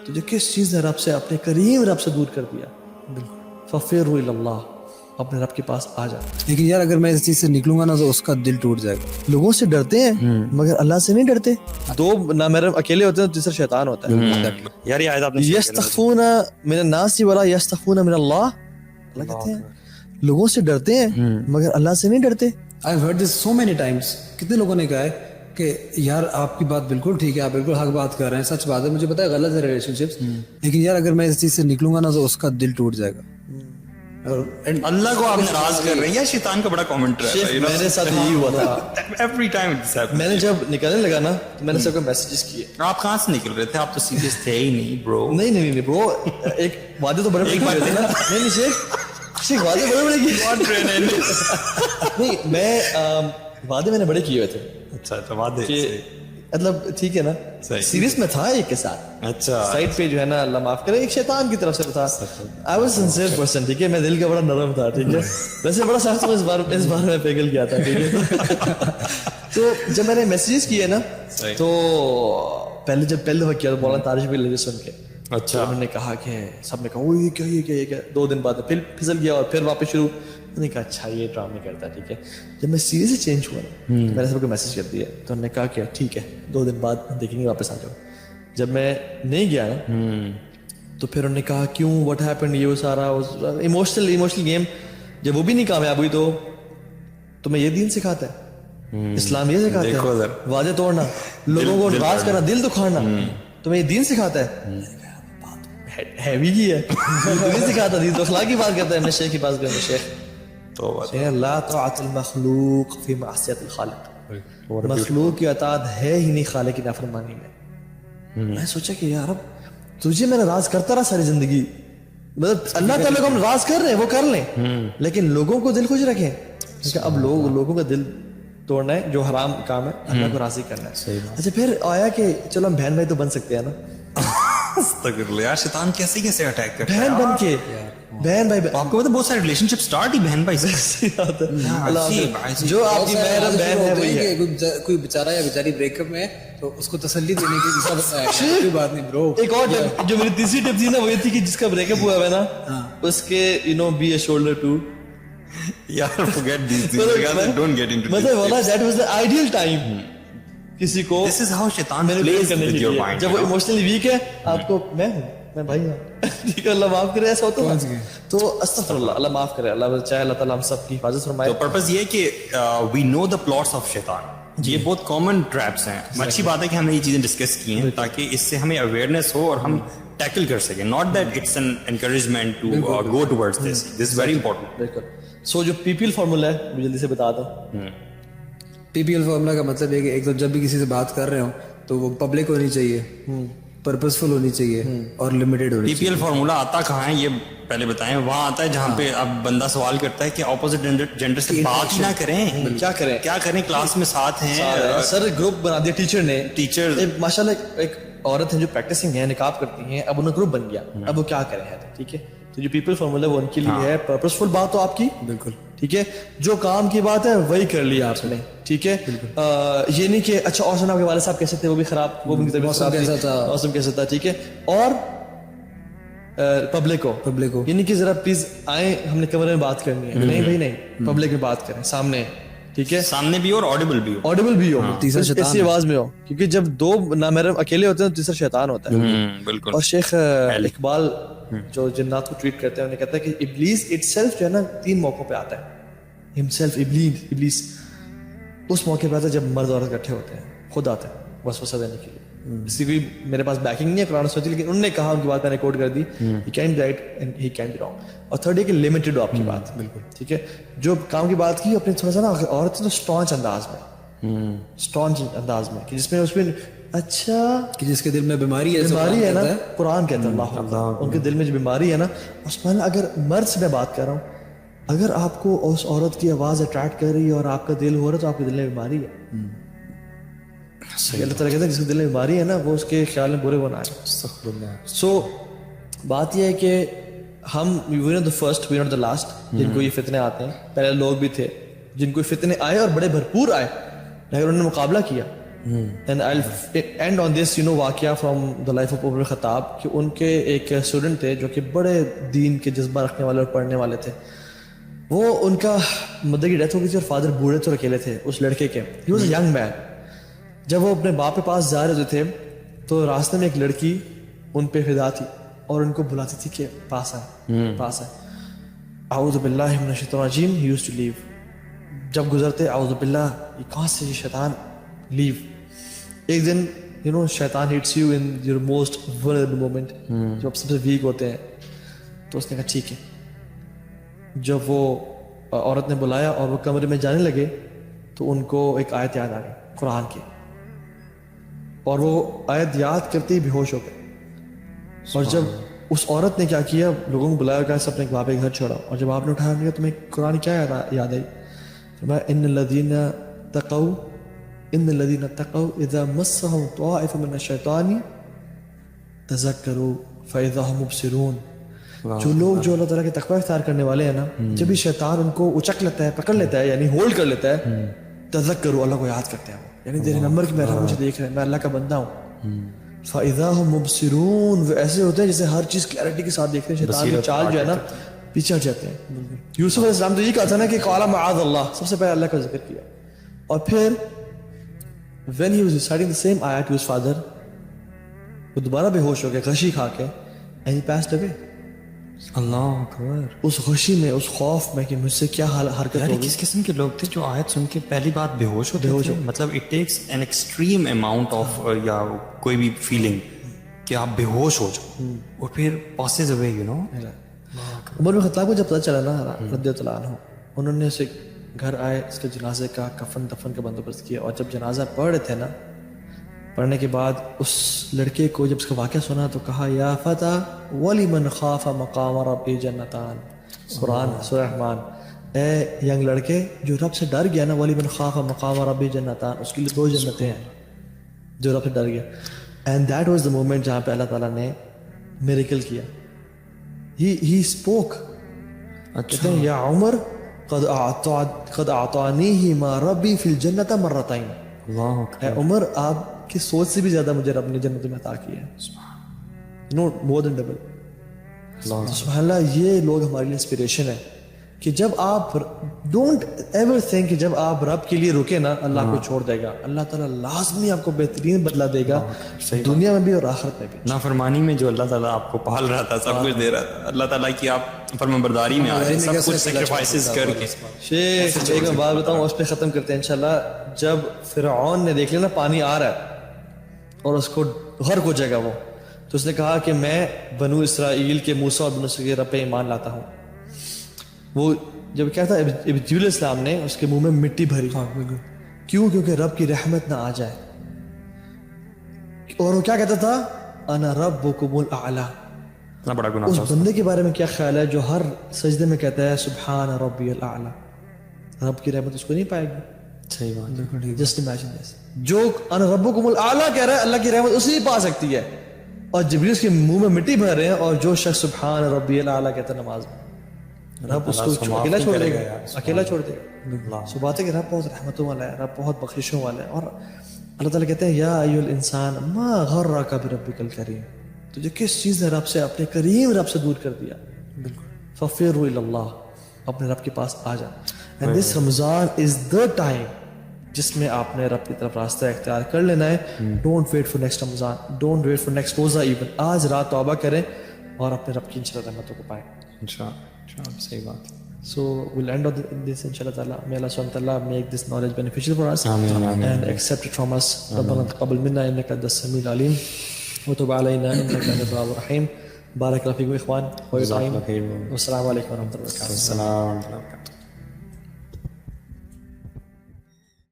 تجھے کس چیز نے رب سے, اپنے کریم رب سے دور کر دیا. ففروا الی اللہ, اپنے رب کے پاس آ جا. لیکن یار اگر میں اس چیز سے نکلوں گا نا تو اس کا دل ٹوٹ جائے گا. لوگوں سے ڈرتے ہیں مگر اللہ سے نہیں ڈرتے. دو نہ میرے اکیلے ہوتے ہیں, تیسرا شیطان ہوتا ہے. یار یہ آیت آپ نے یستخفون من الناس ولا یستخفون من اللہ. اللہ کہتے ہیں لوگوں سے ڈرتے ہیں مگر اللہ سے نہیں ڈرتے. I've heard this so many times. کتنے لوگوں نے کہا ہے کہ یار آپ کی بات بالکل ٹھیک ہے, آپ بالکل حق بات کر رہے ہیں, سچ بات ہے, مجھے پتا ہے غلط ہے ریلیشن شپس, لیکن یار اگر میں اس چیز سے نکلوں گا نا تو اس کا دل ٹوٹ جائے گا. اللہ کو آپ ناراض کر رہے ہیں. یا شیطان کا بڑا کامنٹ رہتا ہے. میرے ساتھ یہی ہوا تھا. ایوری ٹائم میں نے جب نکلنے لگا نا تو میں نے سب کو میسیجز کیے. آپ کہاں سے نکل رہے تھے؟ آپ تو سیریس تھے ہی نہیں برو. نہیں برو, ایک وعدے تو بڑے بڑے کیے تھے نا. نہیں شیخ وعدے بڑے بڑے کیے. نہیں میں وعدے میں نے بڑے کیے ہوئے تھے. اچھا وعدے مطلب ٹھیک ہے نا, سیریس میں تھا ایک کے ساتھ. اچھا سائڈ پہ جو ہے نا اللہ معاف کرے ایک شیطان کی طرف سے تھا. آئی واز سنسیئر پرسن, ٹھیک ہے, میں دل کا بڑا نرم تھا, ٹھیک ہے, ویسے بڑا سخت میں اس بار میں پگھل گیا تھا, ٹھیک ہے. تو جب میں نے میسیجز کیے نا تو پہلے دفعہ کیا تو مولانا طارش بھی لگے سن کے. اچھا انہوں نے کہا کہ سب نے کہا وہ یہ کیا 2 دن بعد پھر پھسل گیا اور پھر واپس شروع. انہوں نے کہا اچھا یہ ڈرامے کرتا ہے, ٹھیک ہے. جب میں سیریس چینج ہوا نا میں نے سب کو میسج کر دیا, تو انہوں نے کہا کہ ٹھیک ہے 2 دن بعد دیکھیں گے, واپس آ جاؤ. جب میں نہیں گیا نا تو پھر انہوں نے کہا کیوں, واٹ ہیپنڈ, یہ وہ سارا ایموشنل گیم. جب وہ بھی نہیں کامیاب ہوئی تو تمہیں یہ دین سکھاتا ہے, اسلام یہ سکھاتا ہے وعدے توڑنا, لوگوں کو ناراض کرنا, دل دکھانا, تمہیں یہ دین سکھاتا ہے. ہیوی کی ہے, دین سکھاتا, دین تو اخلاق کی بات کرتا ہے. میں شیخ کے پاس گیا, شیخ لا طاعت المخلوق فی معصیت الخالق. مخلوق کی اطاعت ہے ہی نہیں خالق کی نافرمانی میں. میں سوچا کہ یار اب تجھے میں ناراض کرتا رہا ساری زندگی, مطلب اللہ تعالیٰ کو ہم ناراض کر رہے ہیں وہ کر لیں, لیکن لوگوں کو دل خوش رکھیں. اب لوگوں کا دل توڑنا ہے جو حرام کام ہے, اللہ کو راضی کرنا ہے. اچھا پھر آیا کہ چلو ہم بہن بھائی تو بن سکتے ہیں نا. یار شیطان کیسے اٹیک کرتا ہے بہن بن کے, بہن بھائی. آپ کو بہت سارے ریلیشن شپ سٹارٹ ہی بہن بھائی سے. جو آپ کی بہن ہے وہی ہے. کوئی بیچارہ یا بیچاری بریک اپ میں ہے تو اس کو تسلی دینے کی کوئی بات نہیں برو. ایک اور جو میری تیسری ٹپ تھی نا وہ یہ تھی کہ جس کا بریک اپ ہوا ہے نا اس کے بی اے شولڈر ٹو. یار forget these things, don't get into this. مطلب والا that was the ideal time کسی کو this is how شیطان plays with your mind. جب وہ ایموشنلی ویک ہے آپ کو میں بھائی ہوں, ٹھیک ہے, اللہ معاف کرے, ایسا ہوتا ہے تو استغفر اللہ, اللہ معاف کرے, اللہ چاہے اللہ تعالیٰ ہم سب کی حفاظت فرمائے. تو پرپز یہ ہے کہ we know the plots of شیطان. یہ بہت کامن ٹریپس ہیں. اچھی بات ہے کہ ہم نے یہ چیزیں ڈسکس کی ہیں تاکہ اس سے ہمیں اویئرنیس ہو اور ہم ٹیکل کر سکیں. not that it's an encouragement to go towards this is very important. بالکل. سو جو پی پی ایل فارمولا ہے جلدی سے بتا دو. پی پی ایل فارمولا کا مطلب ہے کہ ایک تو جب بھی کسی سے بات کر رہے ہوں تو وہ پبلک ہونی چاہیے, پرپزفل ہونی چاہیے اور لمیٹڈ ہونی چاہیے. پی پی ایل فارمولا آتا کہاں ہے یہ پہلے بتائیں. وہاں آتا ہے جہاں پہ اب بندہ سوال کرتا ہے کہ اپوزٹ جینڈر سے بات نہ کریں, کیا کریں, کلاس میں ساتھ ہیں, سر گروپ بنا دیا ٹیچر نے. ماشاء اللہ ایک عورت ہیں جو پریکٹسنگ ہیں, نقاب کرتی ہیں, اب انہیں گروپ بن گیا, اب وہ کیا کریں. ٹھیک ہے, تو جو پیپل فارمولا وہ ان کے لیے ہے پرپسفل بات ہو آپ کی. بالکل ٹھیک ہے, جو کام کی بات ہے وہی کر لیا آپ نے. ٹھیک ہے, یہ نہیں کہ اچھا اور سنا آپ کے والد صاحب کیسے تھے, وہ بھی خراب, وہ بھی موسم کیسا تھا. ٹھیک ہے, اور پبلک ہو یعنی کہ ذرا پلیز آئیں, ہم نے کمرے میں بات کرنی ہے. نہیں بھائی نہیں, پبلک میں بات کریں, سامنے. ٹھیک ہے, سامنے بھی اور آڈیبل بھی ہو, تیسرا ایسی آواز میں ہو, کیونکہ جب دو نہ میرے اکیلے ہوتے ہیں تو تیسرا شیطان ہوتا ہے. بالکل. اور شیخ اقبال جو جنات کو ٹریٹ کرتے ہیں انہیں کہتا ہے کہ ابلیس اٹ سیلف جو ہے نا 3 موقعوں پہ آتا ہے. ہمسیلف ابلیس اس موقع پہ آتا ہے جب مرد عورت اکٹھے ہوتے ہیں, خود آتا ہے وسوسہ دینے کے لیے. اس کی کوئی میرے پاس بیکنگ نہیں ہے قرآن سوچی, لیکن انہوں نے کہا, ان کی بات میں نے کوٹ کر دی, he can be right and he can be wrong. اور تھرڈ ہے کہ لمیٹڈ ہو آپ کی بات. بالکل ٹھیک ہے, جو کام کی بات کی اپنے تھوڑا سا نا عورت تو اسٹانچ انداز میں کہ جس میں اچھا کہ جس کے دل میں بیماری ہے نا, قرآن کہتا ہے اللہ ان کے دل میں جو بیماری ہے نا اس میں, اگر مرد سے میں بات کر رہا ہوں, اگر آپ کو اس عورت کی آواز اٹریکٹ کر رہی ہے اور آپ کا دل ہو رہا ہے تو آپ کے دل میں بیماری ہے. اللہ تعالیٰ کہتا ہے جس کے دل میں بیماری ہے نا وہ اس کے خیال میں برے ہونا ہے. سو بات یہ ہے کہ ہم we not the first we not the last جن کو یہ فتنے آتے ہیں. پہلے لوگ بھی تھے جن کو فتنے آئے اور بڑے بھرپور آئے, لیکن انہوں نے مقابلہ کیا اینڈ آئی اینڈ آن دس واقعہ فرام دا لائف آف عمر بن خطاب کہ ان کے ایک اسٹوڈنٹ تھے جو کہ بڑے دین کے جذبہ رکھنے والے اور پڑھنے والے تھے. وہ ان کا مدر کی ڈیتھ ہو گئی تھی اور فادر بوڑھے تو اکیلے تھے اس لڑکے کے. He was a young man. جب وہ اپنے باپ کے پاس جا رہے تھے تو راستے میں ایک لڑکی ان پہ فدا تھی اور ان کو بلاتی تھی کہ پاس آئے پاس آئے. اعوذ باللہ من الشیطان الرجیم ہی یوزڈ ٹو لیو. جب گزرتے اعوذ باللہ یہ کہاں سے یہ شیطان لیو. ایک دن شیطان hits you in your most vulnerable moment جب آپ سب سے ویک ہوتے ہیں. تو اس نے کہا ٹھیک ہے. جب وہ عورت نے بلایا اور وہ کمرے میں جانے لگے تو ان کو ایک آیت یاد آ گئی قرآن کی اور وہ آیت یاد کرتے ہی بے ہوش ہو گئے. اور جب اس عورت نے کیا کیا لوگوں کو بلایا کہ اپنے باپ کے گھر چھوڑا اور جب آپ نے اٹھایا تمہیں قرآن کیا یاد آئی. ان الذین اتقوا اذا مسهم طائف من الشیطان تذکروا فاذا هم مبصرون. جو لوگ جو اللہ تعالیٰ کے تقوی اختیار کرنے والے ہیں نا جب بھی شیطان ان کو اچک لیتا ہے پکڑ لیتا ہے یعنی ہولڈ کر لیتا ہے تذکروا اللہ کو یاد کرتے ہیں یعنی تیرے نمبر کی میرا مجھے دیکھ رہے ہیں میں اللہ کا بندہ ہوں. فاذا هم مبصرون وہ ایسے ہوتے ہیں جیسے ہر چیز کلیئرٹی کے ساتھ دیکھتے ہیں. شیطان کی چال جو ہے نا پیچھے ہٹ جاتے ہیں. یوسف علیہ السلام تو یہ کہا تھا نا کہ قال معاذ اللہ سب سے پہلے اللہ کا ذکر کیا اور پھر when he was reciting the same ayat to his father وہ دوبارہ بے ہوش ہو گیا غشی کھا کے and he passed away. اللہ اکبر. اس غشی میں اس خوف میں کہ مجھ سے کیا حرکت ہوگی. کس قسم کے لوگ تھے جو آیت سن کے پہلی بات بے ہوش ہوتے تھے. مطلب it takes an extreme amount of یا کوئی بھی فیلنگ کہ آپ بے ہوش ہو جاؤ اور پھر پاسز اوے عمر بن خطاب کو جب پتہ چلا نا رضی اللہ عنہ انہوں نے اسے گھر آئے اس کے جنازے کا کفن دفن کا بندوبست کیا اور جب جنازہ پڑھ رہے تھے نا پڑھنے کے بعد اس لڑکے کو جب اس کا واقعہ سنا تو کہا یا فتح وَلِمَنْ خَافَ مَقَامَ رَبِّ جَنَّتَانِ. قرآن سورہ رحمان. اے ینگ لڑکے جو رب سے ڈر گیا نا وَلِمَنْ خَافَ مَقَامَ رَبِّ جَنَّتَانِ اس کے لیے 2 جنتیں ہیں جو رب سے ڈر گیا. And that was the moment جہاں پہ اللہ تعالیٰ نے میریکل کیا. ہی اسپوک کہتے ہیں یا عمر قد اعطانیہ ما ربی فی الجنۃ مرتین. اے عمر آپ کی سوچ سے بھی زیادہ مجھے رب نے جنت میں عطا کیا ہے. نو مور دین ڈبل. سبحان اللہ. یہ لوگ ہمارے لیے انسپریشن ہے کہ جب آپ ڈونٹ ایور تھنک کہ جب آپ رب کے لیے رکے نا اللہ کو چھوڑ دے گا. اللہ تعالیٰ لازمی آپ کو بہترین بدلہ دے گا دنیا میں بھی اور آخرت میں بھی. نافرمانی میں جو اللہ تعالیٰ آپ کو پال رہا تھا سب کچھ دے رہا تھا اللہ تعالیٰ کی آپ فرمانبرداری میں آئے سب کچھ سیکریفائسز کر کے. شیخ ایک میں بات بتاؤں اس پہ ختم کرتے ہیں انشاءاللہ. جب فرعون نے دیکھ لیا نا پانی آ رہا ہے اور اس کو غرق ہو جائے گا وہ تو اس نے کہا کہ میں بنو اسرائیل کے موسیٰ اور بنو اسرائیل کے رب پہ ایمان لاتا ہوں. وہ جب کیا تھا جبریل علیہ السلام نے اس کے منہ میں مٹی بھری. کیوں؟ کیونکہ رب کی رحمت نہ آ جائے. اور وہ کیا کہتا تھا انا ربکم الاعلی. بڑا گناہ اس بندے کے بارے میں کیا خیال ہے جو ہر سجدے میں کہتا ہے سبحان ربی الاعلی. رب کی رحمت اس کو نہیں پائے گی. صحیح بات. Just imagine this. جو انا ربکم الاعلی کہہ رہا ہے اللہ کی رحمت اسی پا سکتی ہے اور جبریل اس کے منہ میں مٹی بھر رہے ہیں اور جو شخص سبحان ربی الاعلی کہتا ہے نماز میں رب اس کو اکیلا چھوڑ دے گا. اکیلا چھوڑ دے گا. سو بات ہے کہ رب بہت رحمتوں والا ہے. رب بہت بخششوں والا ہے. اور اللہ تعالیٰ کہتے ہیں یا ایھا الانسان ما غرک بربک الکریم. تجھے کس چیز نے رب سے اپنے کریم رب سے دور کر دیا. بالکل. ففروا الی اللہ اپنے رب کے پاس آ جا. And this Ramzan is the time جس میں آپ نے رب کی طرف راستہ اختیار کر لینا ہے. Don't wait for next Ramzan. Don't wait for next روزہ ایون. آج رات توبہ کریں اور اپنے رب کی انشاءاللہ رحمتوں کو پائیں انشاءاللہ. صحیح بات. So we'll end on this inshallah ta'ala. May Allah subhanahu wa ta'ala make this knowledge beneficial for us and accept it from us. ربنا تقبل منا انك انت السميع العليم وتب علينا انك انت التواب الرحيم. بارك الله فيكم اخوان. والسلام عليكم ورحمة الله وبركاته. السلام علیکم.